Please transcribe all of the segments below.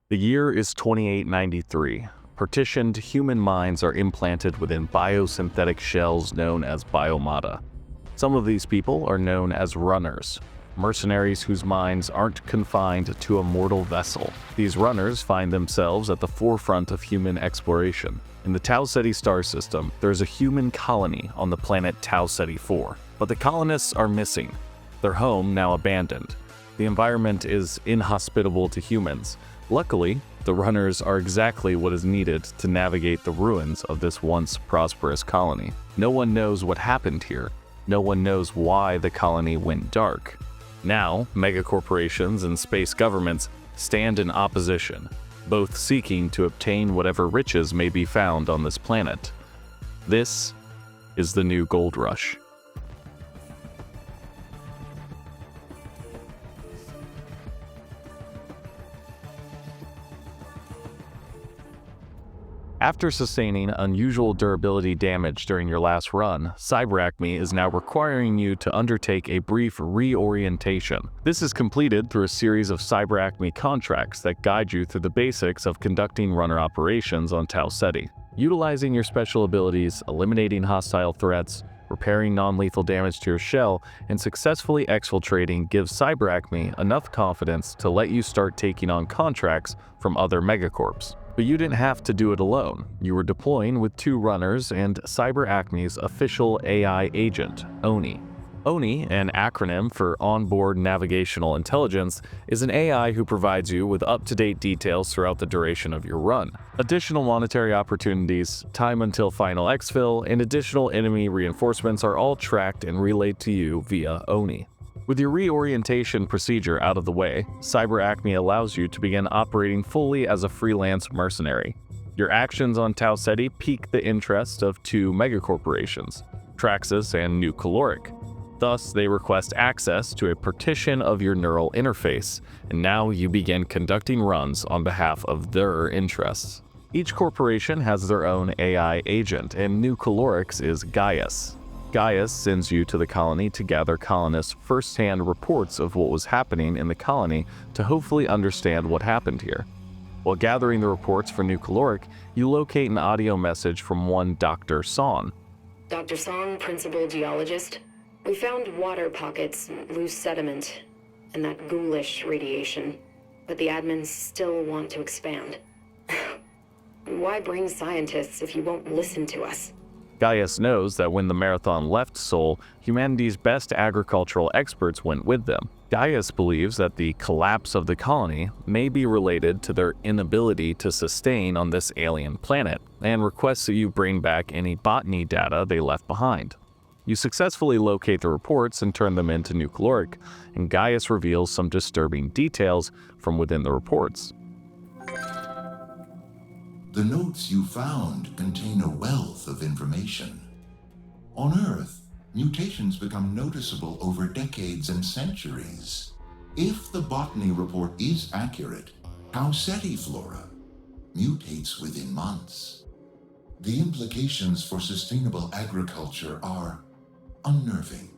The year is 2893. Partitioned human minds are implanted within biosynthetic shells known as biomata. Some of these people are known as runners, mercenaries whose minds aren't confined to a mortal vessel. These runners find themselves at the forefront of human exploration. In the Tau Ceti star system, there is a human colony on the planet Tau Ceti 4, but the colonists are missing, their home now abandoned. The environment is inhospitable to humans. Luckily, the runners are exactly what is needed to navigate the ruins of this once prosperous colony. No one knows what happened here. No one knows why the colony went dark. Now, megacorporations and space governments stand in opposition, both seeking to obtain whatever riches may be found on this planet. This is the new gold rush. After sustaining unusual durability damage during your last run, Acme is now requiring you to undertake a brief reorientation. This is completed through a series of Acme contracts that guide you through the basics of conducting runner operations on Tau Ceti. Utilizing your special abilities, eliminating hostile threats, repairing non-lethal damage to your shell, and successfully exfiltrating gives Acme enough confidence to let you start taking on contracts from other megacorps. But you didn't have to do it alone. You were deploying with two runners and Acme's official AI agent, ONI. ONI, an acronym for Onboard Navigational Intelligence, is an AI who provides you with up-to-date details throughout the duration of your run. Additional monetary opportunities, time until final exfil, and additional enemy reinforcements are all tracked and relayed to you via ONI. With your reorientation procedure out of the way, Acme allows you to begin operating fully as a freelance mercenary. Your actions on Tau Ceti pique the interest of two megacorporations, Traxxas and NuCaloric. Thus, they request access to a partition of your neural interface, and now you begin conducting runs on behalf of their interests. Each corporation has their own AI agent, and NuCaloric's is Gaius. Gaius sends you to the colony to gather colonists' first-hand reports of what was happening in the colony to hopefully understand what happened here. While gathering the reports for NuCaloric, you locate an audio message from one Dr. Song. Dr. Song, principal geologist. We found water pockets, loose sediment, and that ghoulish radiation, but the admins still want to expand. Why bring scientists if you won't listen to us? Gaius knows that when the Marathon left Sol, humanity's best agricultural experts went with them. Gaius believes that the collapse of the colony may be related to their inability to sustain on this alien planet, and requests that you bring back any botany data they left behind. You successfully locate the reports and turn them into NuCaloric, and Gaius reveals some disturbing details from within the reports. The notes you found contain a wealth of information. On Earth, mutations become noticeable over decades and centuries. If the botany report is accurate, Tau Ceti flora mutates within months. The implications for sustainable agriculture are unnerving.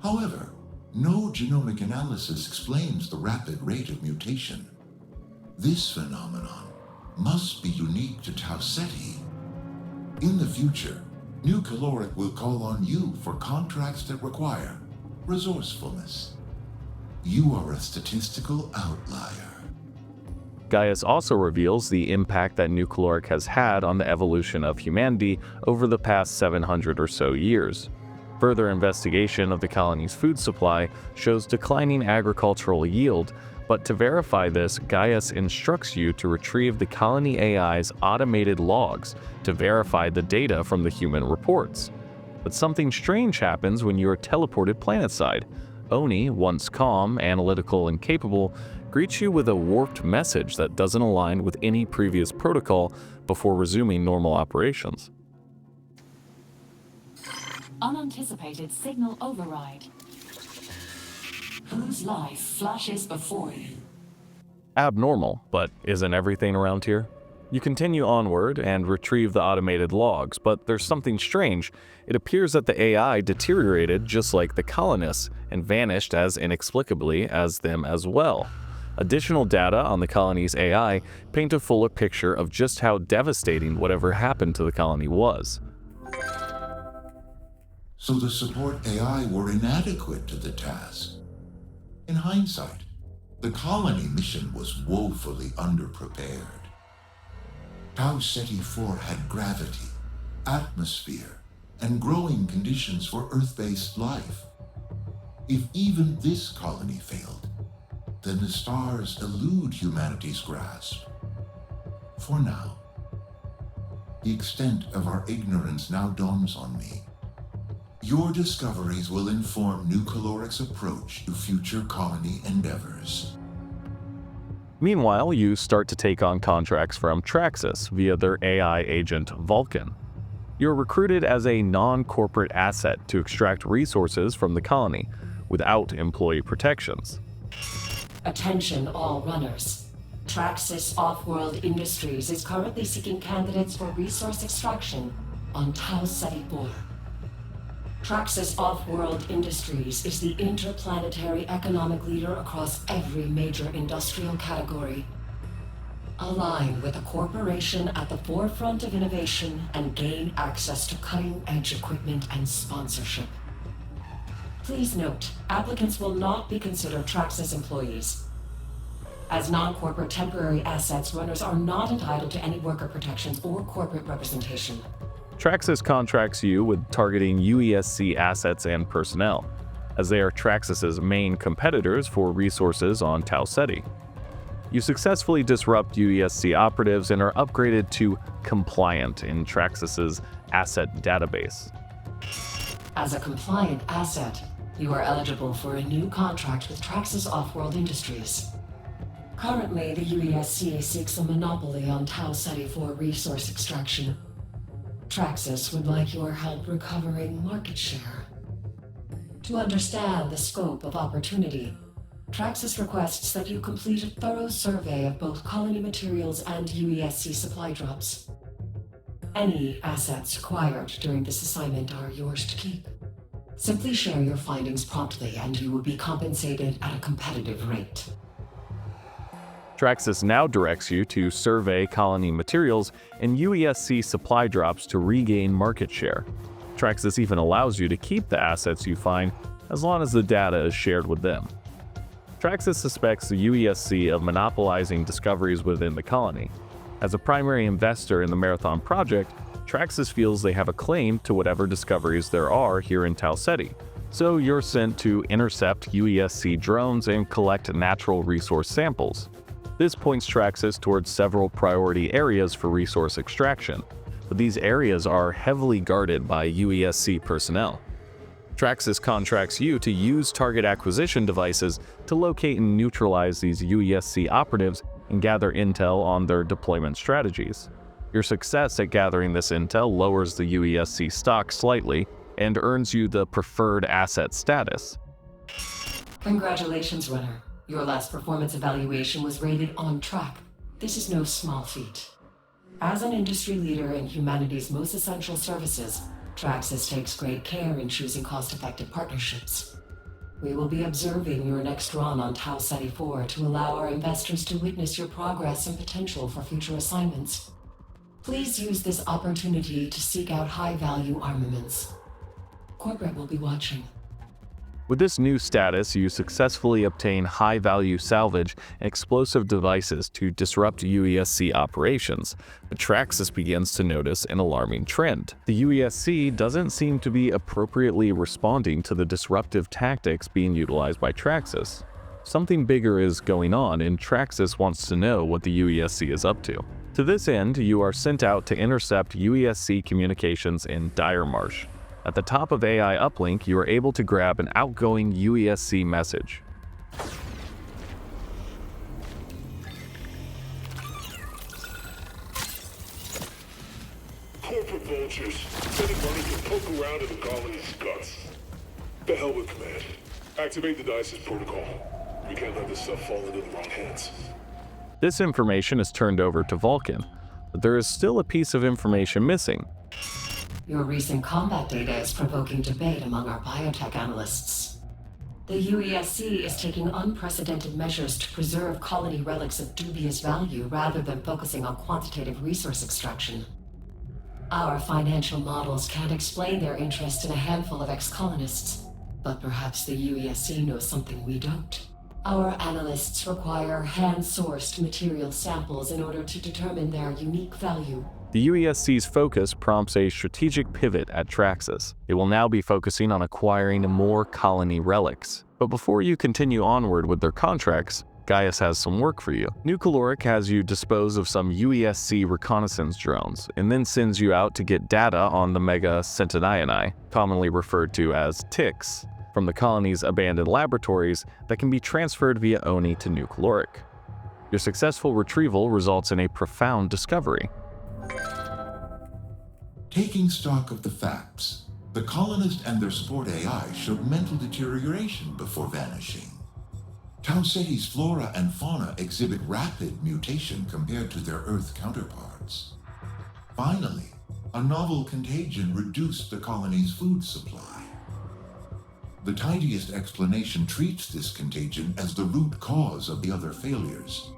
However, no genomic analysis explains the rapid rate of mutation. This phenomenon must be unique to Tau Ceti. In the future, NuCaloric will call on you for contracts that require resourcefulness. You are a statistical outlier. Gaius also reveals the impact that NuCaloric has had on the evolution of humanity over the past 700 or so years. Further investigation of the colony's food supply shows declining agricultural yield, but to verify this, Gaius instructs you to retrieve the colony AI's automated logs to verify the data from the human reports. But something strange happens when you are teleported planetside. Oni, once calm, analytical, and capable, greets you with a warped message that doesn't align with any previous protocol before resuming normal operations. Unanticipated signal override. Whose life flashes before you? Abnormal, but isn't everything around here? You continue onward and retrieve the automated logs, but there's something strange. It appears that the AI deteriorated just like the colonists and vanished as inexplicably as them as well. Additional data on the colony's AI paint a fuller picture of just how devastating whatever happened to the colony was. So the support AI were inadequate to the task. In hindsight, the colony mission was woefully underprepared. Tau Ceti 4 had gravity, atmosphere, and growing conditions for Earth-based life. If even this colony failed, then the stars elude humanity's grasp. For now. The extent of our ignorance now dawns on me. Your discoveries will inform NuCaloric's approach to future colony endeavors. Meanwhile, you start to take on contracts from Traxxas via their AI agent Vulcan. You're recruited as a non-corporate asset to extract resources from the colony without employee protections. Attention all runners. Traxxas Off-World Industries is currently seeking candidates for resource extraction on Tau Ceti 4. Traxxas Off-World Industries is the interplanetary economic leader across every major industrial category. Align with a corporation at the forefront of innovation and gain access to cutting-edge equipment and sponsorship. Please note, applicants will not be considered Traxxas employees. As non-corporate temporary assets, runners are not entitled to any worker protections or corporate representation. Traxxas contracts you with targeting UESC assets and personnel, as they are Traxxas's main competitors for resources on Tau Ceti. You successfully disrupt UESC operatives and are upgraded to compliant in Traxxas's asset database. As a compliant asset, you are eligible for a new contract with Traxxas Off-World Industries. Currently, the UESC seeks a monopoly on Tau Ceti 4 resource extraction. Traxxas would like your help recovering market share. To understand the scope of opportunity, Traxxas requests that you complete a thorough survey of both colony materials and UESC supply drops. Any assets acquired during this assignment are yours to keep. Simply share your findings promptly and you will be compensated at a competitive rate. Traxxas now directs you to survey colony materials and UESC supply drops to regain market share. Traxxas even allows you to keep the assets you find as long as the data is shared with them. Traxxas suspects the UESC of monopolizing discoveries within the colony. As a primary investor in the Marathon project, Traxxas feels they have a claim to whatever discoveries there are here in Tau Ceti, so you're sent to intercept UESC drones and collect natural resource samples. This points Traxxas towards several priority areas for resource extraction, but these areas are heavily guarded by UESC personnel. Traxxas contracts you to use target acquisition devices to locate and neutralize these UESC operatives and gather intel on their deployment strategies. Your success at gathering this intel lowers the UESC stock slightly and earns you the preferred asset status. Congratulations, runner. Your last performance evaluation was rated on track. This is no small feat. As an industry leader in humanity's most essential services, Traxxas takes great care in choosing cost-effective partnerships. We will be observing your next run on Tau Ceti 4 to allow our investors to witness your progress and potential for future assignments. Please use this opportunity to seek out high-value armaments. Corporate will be watching. With this new status, you successfully obtain high-value salvage and explosive devices to disrupt UESC operations, but Traxxas begins to notice an alarming trend. The UESC doesn't seem to be appropriately responding to the disruptive tactics being utilized by Traxxas. Something bigger is going on, and Traxxas wants to know what the UESC is up to. To this end, you are sent out to intercept UESC communications in Dire Marsh. At the top of AI uplink, you are able to grab an outgoing UESC message. Corporate vultures, spending money to poke around in the colony's guts. The hell with command. Activate the Dice's protocol. We can't let this stuff fall into the wrong hands. This information is turned over to Vulcan, but there is still a piece of information missing. Your recent combat data is provoking debate among our biotech analysts. The UESC is taking unprecedented measures to preserve colony relics of dubious value rather than focusing on quantitative resource extraction. Our financial models can't explain their interest in a handful of ex-colonists, but perhaps the UESC knows something we don't. Our analysts require hand-sourced material samples in order to determine their unique value. The UESC's focus prompts a strategic pivot at Traxxas. It will now be focusing on acquiring more colony relics. But before you continue onward with their contracts, Gaius has some work for you. NuCaloric has you dispose of some UESC reconnaissance drones, and then sends you out to get data on the Mega Centenniani, commonly referred to as ticks, from the colony's abandoned laboratories that can be transferred via ONI to NuCaloric. Your successful retrieval results in a profound discovery. Taking stock of the facts, the colonists and their support AI showed mental deterioration before vanishing. Taeetti's flora and fauna exhibit rapid mutation compared to their Earth counterparts. Finally, a novel contagion reduced the colony's food supply. The tidiest explanation treats this contagion as the root cause of the other failures.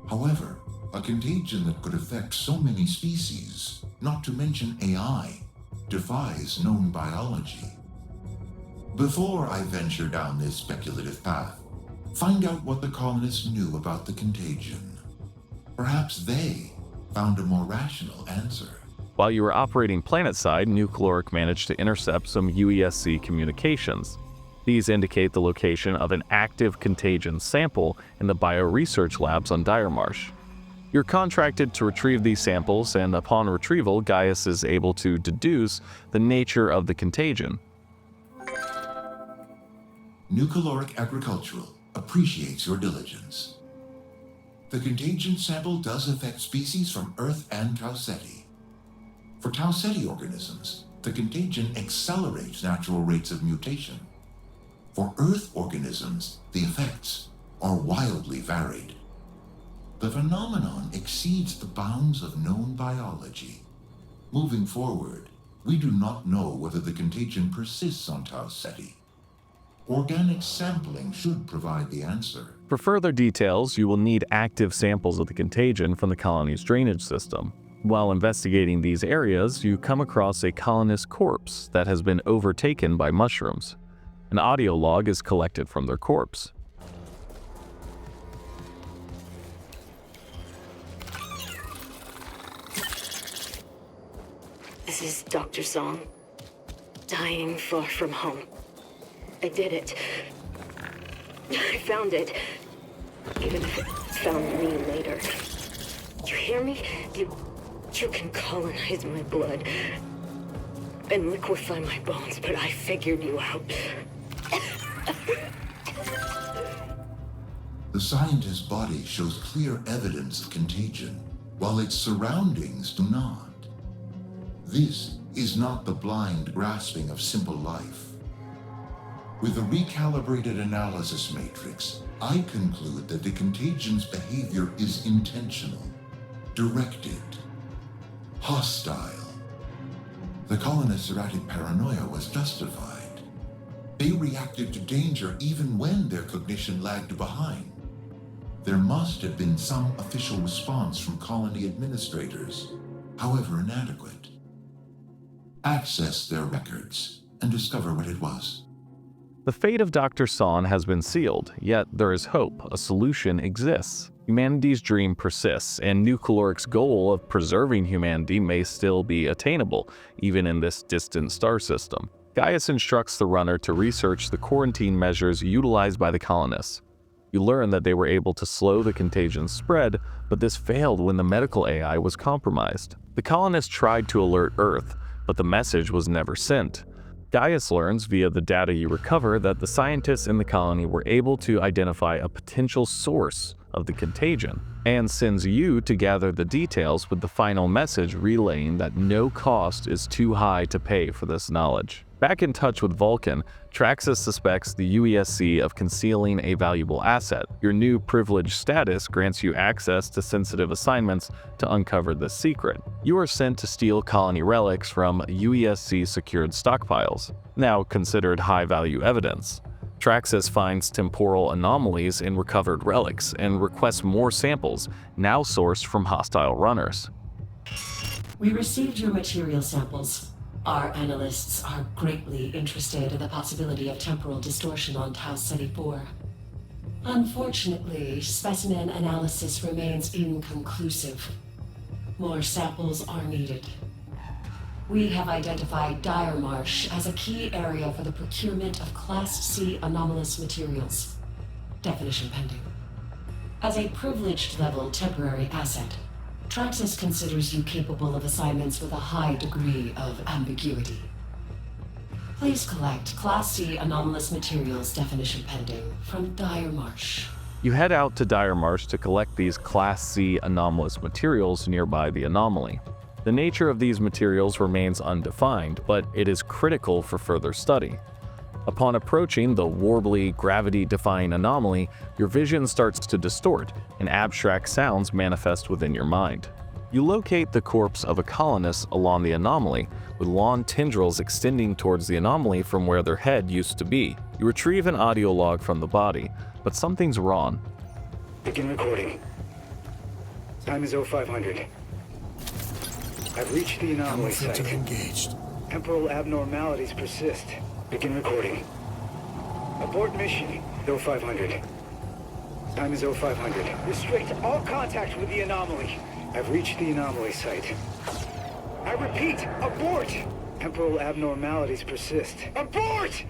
However, a contagion that could affect so many species, not to mention AI, defies known biology. Before I venture down this speculative path, find out what the colonists knew about the contagion. Perhaps they found a more rational answer. While you were operating planetside, NuCaloric managed to intercept some UESC communications. These indicate the location of an active contagion sample in the bioresearch labs on Diremarsh. You're contracted to retrieve these samples, and upon retrieval, Gaius is able to deduce the nature of the contagion. NuCaloric Agricultural appreciates your diligence. The contagion sample does affect species from Earth and Taetti. For Taetti organisms, the contagion accelerates natural rates of mutation. For Earth organisms, the effects are wildly varied. The phenomenon exceeds the bounds of known biology. Moving forward, we do not know whether the contagion persists on Taetti. Organic sampling should provide the answer. For further details, you will need active samples of the contagion from the colony's drainage system. While investigating these areas, you come across a colonist corpse that has been overtaken by mushrooms. An audio log is collected from their corpse. This is Dr. Song. Dying far from home. I did it. I found it. Even if it found me later. You hear me? You can colonize my blood and liquefy my bones, but I figured you out. The scientist's body shows clear evidence of contagion, while its surroundings do not. This is not the blind grasping of simple life. With a recalibrated analysis matrix, I conclude that the contagion's behavior is intentional, directed, hostile. The colonists' erratic paranoia was justified. They reacted to danger even when their cognition lagged behind. There must have been some official response from colony administrators, however inadequate. Access their records and discover what it was. The fate of Dr. Son has been sealed, yet there is hope. A solution exists. Humanity's dream persists, and NuCaloric's goal of preserving humanity may still be attainable, even in this distant star system. Gaius instructs the runner to research the quarantine measures utilized by the colonists. You learn that they were able to slow the contagion's spread, but this failed when the medical AI was compromised. The colonists tried to alert Earth, but the message was never sent. Gaius learns via the data you recover that the scientists in the colony were able to identify a potential source of the contagion, and sends you to gather the details, with the final message relaying that no cost is too high to pay for this knowledge. Back in touch with Vulcan, Traxxas suspects the UESC of concealing a valuable asset. Your new privileged status grants you access to sensitive assignments to uncover this secret. You are sent to steal colony relics from UESC-secured stockpiles, now considered high-value evidence. Traxxas finds temporal anomalies in recovered relics and requests more samples, now sourced from hostile runners. We received your material samples. Our analysts are greatly interested in the possibility of temporal distortion on Tau Ceti 4. Unfortunately, specimen analysis remains inconclusive. More samples are needed. We have identified Dire Marsh as a key area for the procurement of Class C anomalous materials. Definition pending. As a privileged level temporary asset, Traxxas considers you capable of assignments with a high degree of ambiguity. Please collect Class C anomalous materials, definition pending, from Dire Marsh. You head out to Dire Marsh to collect these Class C anomalous materials nearby the anomaly. The nature of these materials remains undefined, but it is critical for further study. Upon approaching the warbly, gravity-defying anomaly, your vision starts to distort, and abstract sounds manifest within your mind. You locate the corpse of a colonist along the anomaly, with long tendrils extending towards the anomaly from where their head used to be. You retrieve an audio log from the body, but something's wrong. Begin recording. Time is 0500. I've reached the anomaly site. Engaged. Temporal abnormalities persist. Begin recording. Abort mission. 0500. Time is 0500. Restrict all contact with the anomaly. I've reached the anomaly site. I repeat, abort! Temporal abnormalities persist. Abort!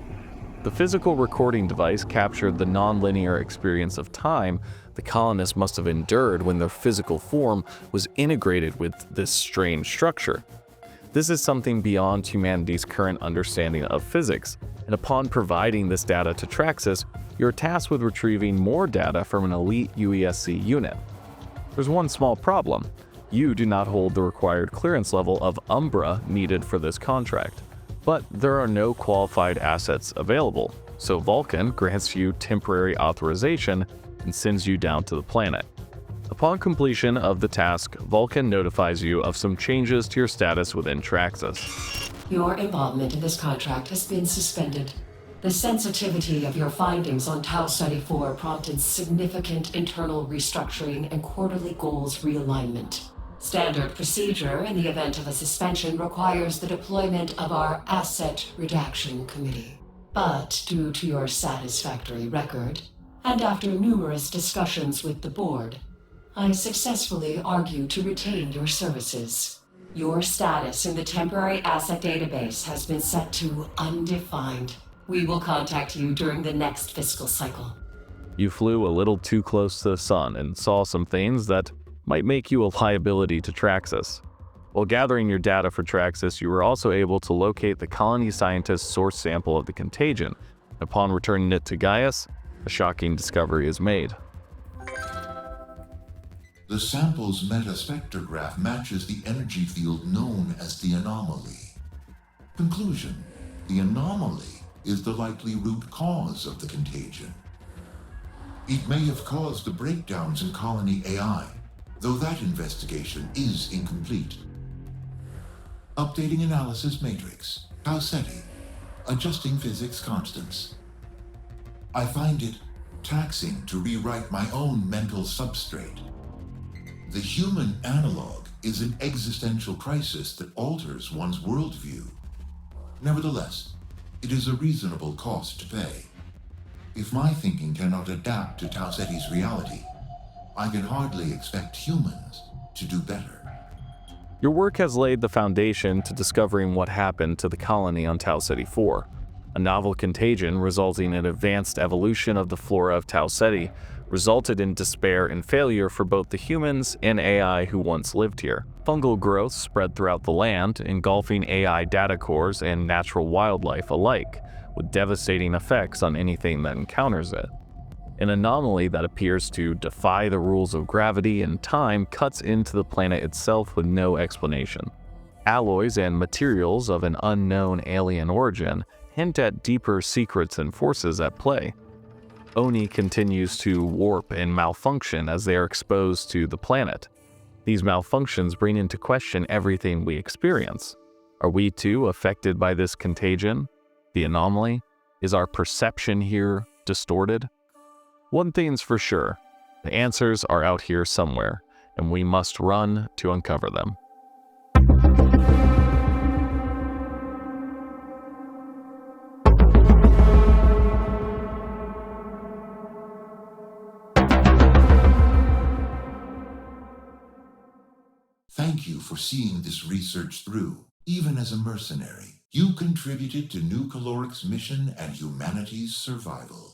The physical recording device captured the non-linear experience of time the colonists must have endured when their physical form was integrated with this strange structure. This is something beyond humanity's current understanding of physics, and upon providing this data to Traxxas, you're tasked with retrieving more data from an elite UESC unit. There's one small problem. You do not hold the required clearance level of Umbra needed for this contract. But there are no qualified assets available, so Vulcan grants you temporary authorization and sends you down to the planet. Upon completion of the task, Vulcan notifies you of some changes to your status within Traxxas. Your involvement in this contract has been suspended. The sensitivity of your findings on Tau Ceti 4 prompted significant internal restructuring and quarterly goals realignment. Standard procedure in the event of a suspension requires the deployment of our Asset Redaction Committee. But due to your satisfactory record, and after numerous discussions with the board, I successfully argued to retain your services. Your status in the temporary asset database has been set to undefined. We will contact you during the next fiscal cycle. You flew a little too close to the sun and saw some things that might make you a liability to Traxxas. While gathering your data for Traxxas, you were also able to locate the colony scientist's source sample of the contagion. Upon returning it to Gaius, a shocking discovery is made. The sample's metaspectrograph matches the energy field known as the anomaly. Conclusion: the anomaly is the likely root cause of the contagion. It may have caused the breakdowns in colony AI, though that investigation is incomplete. Updating analysis matrix, Tau Ceti, adjusting physics constants. I find it taxing to rewrite my own mental substrate. The human analog is an existential crisis that alters one's worldview. Nevertheless, it is a reasonable cost to pay. If my thinking cannot adapt to Tau Ceti's reality, I can hardly expect humans to do better. Your work has laid the foundation to discovering what happened to the colony on Tau Ceti 4. A novel contagion resulting in advanced evolution of the flora of Tau Ceti resulted in despair and failure for both the humans and AI who once lived here. Fungal growth spread throughout the land, engulfing AI data cores and natural wildlife alike, with devastating effects on anything that encounters it. An anomaly that appears to defy the rules of gravity and time cuts into the planet itself with no explanation. Alloys and materials of an unknown alien origin hint at deeper secrets and forces at play. Oni continues to warp and malfunction as they are exposed to the planet. These malfunctions bring into question everything we experience. Are we too affected by this contagion, the anomaly, Is our perception here distorted? One thing's for sure, the answers are out here somewhere, and we must run to uncover them. Thank you for seeing this research through, even as a mercenary. You contributed to NuCaloric's mission and humanity's survival.